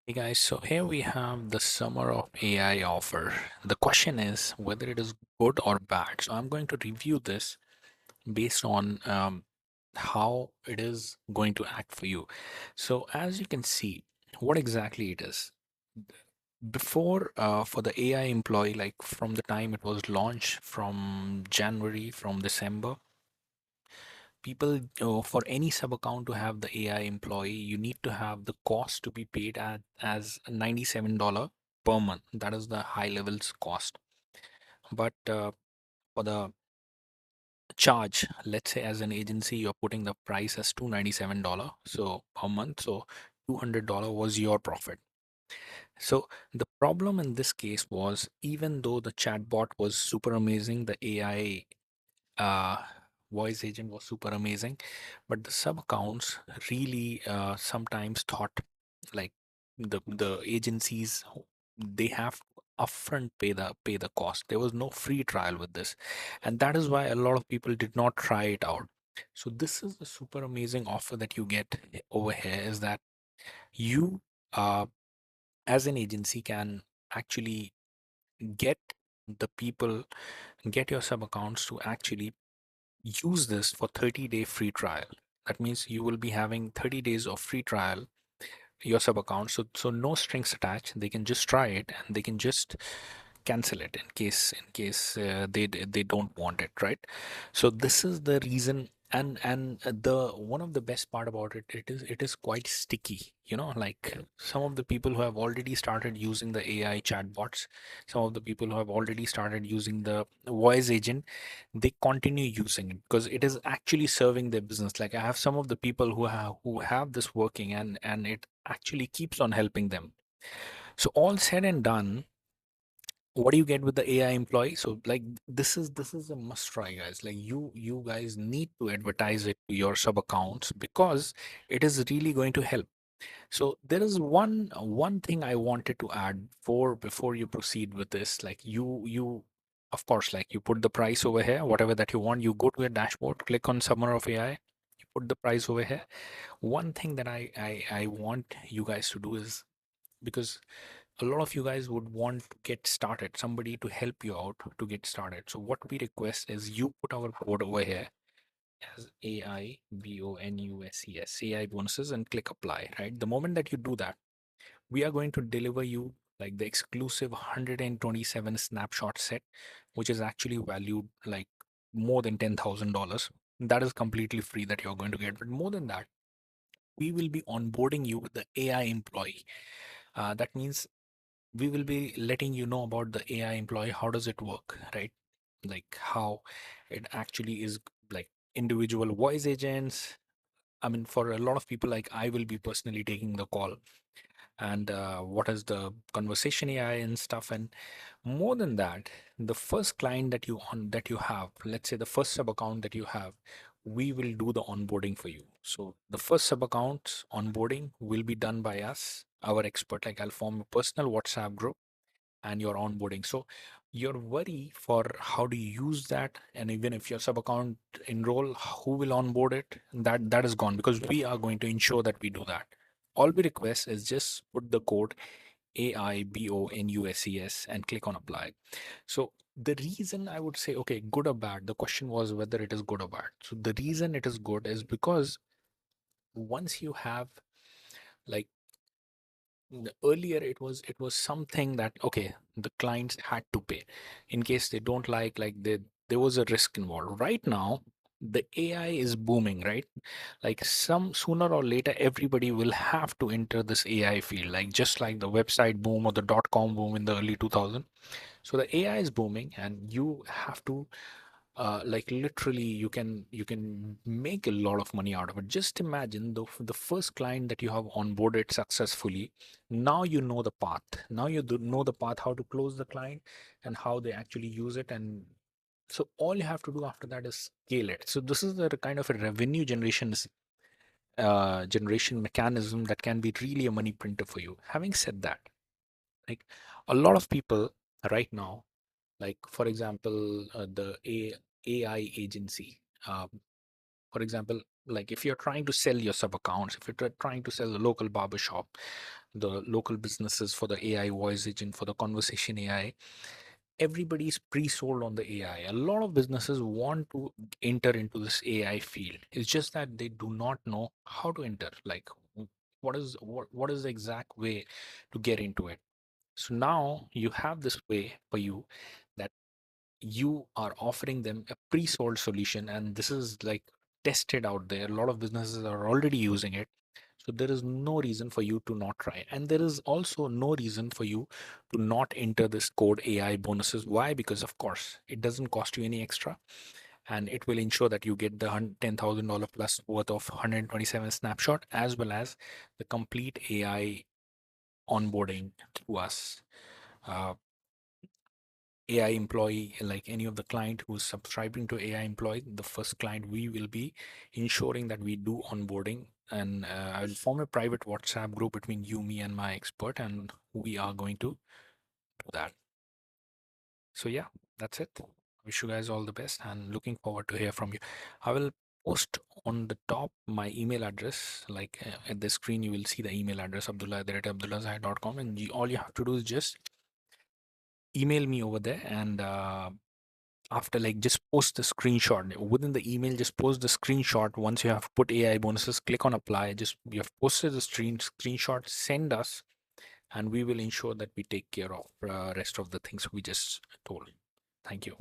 Hey guys, so here we have the summer of AI offer. The question is whether it is good or bad. So I'm going to review this based on how it is going to act for you. So as you can see, what exactly it is. Before, for the AI employee, like from the time it was launched from January, from December, people for any sub account to have the AI employee, you need to have the cost to be paid at as $97 per month. That is the high levels cost. But for the charge, let's say as an agency, you're putting the price as $297 so per month. So $200 was your profit. So the problem in this case was, even though the chatbot was super amazing, the AI uh, voice agent was super amazing, but the sub accounts really sometimes thought like the agencies, they have to upfront pay the cost. There was no free trial with this, and that is why a lot of people did not try it out. So this is the super amazing offer that you get over here, is that you uh, as an agency can actually get the people, get your sub accounts to actually use this for 30-day free trial. That means you will be having 30 days of free trial your sub account. So no strings attached. They can just try it and they can just cancel it in case they don't want it, right? So this is the reason. And the one of the best part about it, it is quite sticky, like some of the people who have already started using the AI chatbots, some of the people who have already started using the voice agent, they continue using it because it is actually serving their business. Like I have some of the people who have this working, and it actually keeps on helping them. So all said and done, what do you get with the AI employee? So like this is a must try, guys. Like you guys need to advertise it to your sub accounts because it is really going to help. So there is one thing I wanted to add for before you proceed with this. Like you of course, like you put the price over here, whatever that you want, you go to your dashboard, click on Summer of AI, you put the price over here. One thing that I want you guys to do is, because a lot of you guys would want to get started, somebody to help you out to get started. So what we request is you put our code over here as AI bonuses and click apply, right? The moment that you do that, we are going to deliver you like the exclusive 127 snapshot set, which is actually valued like more than $10,000. That is completely free that you're going to get. But more than that, we will be onboarding you with the AI employee. That means we will be letting you know about the AI employee. How does it work, right? Like how it actually is, like individual voice agents. I mean, for a lot of people, like I will be personally taking the call, and what is the conversation AI and stuff. And more than that, the first client that you have, let's say the first sub account that you have, we will do the onboarding for you. So the first sub account onboarding will be done by us, our expert. Like I'll form a personal WhatsApp group and your onboarding. So your worry for how to use that, and even if your sub account enroll, who will onboard it, that is gone, because we are going to ensure that we do that. All we request is just put the code AIBONUSES and click on apply. So the reason I would say, okay, good or bad, the question was whether it is good or bad. So the reason it is good is because once you have, like, earlier it was something that, okay, the clients had to pay in case they don't like there was a risk involved. Right now the AI is booming, right? Like some sooner or later everybody will have to enter this AI field, like just like the website boom or the dot-com boom in the early 2000. So the AI is booming and you have to, like literally you can make a lot of money out of it. Just imagine the first client that you have onboarded successfully. Now you know the path. Now you know the path, how to close the client and how they actually use it. And so all you have to do after that is scale it. So this is the kind of a revenue generation mechanism that can be really a money printer for you. Having said that, like a lot of people right now, like for example, AI agency, um, for example, like if you're trying to sell your sub accounts, if you're trying to sell the local barber shop, the local businesses for the AI voice agent, for the conversation AI. Everybody's pre-sold on the AI. A lot of businesses want to enter into this AI field. It's just that they do not know how to enter. Like, what is the exact way to get into it? So now you have this way for you that you are offering them a pre-sold solution, and this is like tested out there. A lot of businesses are already using it. So there is no reason for you to not try. And there is also no reason for you to not enter this code AI bonuses. Why? Because of course it doesn't cost you any extra, and it will ensure that you get the $10,000 plus worth of 127 snapshot, as well as the complete AI onboarding through us. Uh, AI employee, like any of the client who's subscribing to AI employee, the first client, we will be ensuring that we do onboarding. And I'll form a private WhatsApp group between you, me, and my expert, and we are going to do that. So yeah, that's it. Wish you guys all the best and looking forward to hear from you. I will post on the top my email address. Like at the screen, you will see the email address, abdullah@abdullahzahid.com, and all you have to do is just email me over there, and after, like, just post the screenshot within the email. Just post the screenshot once you have put AI bonuses. Click on apply. Just you have posted the screenshot. Send us, and we will ensure that we take care of rest of the things we just told. Thank you.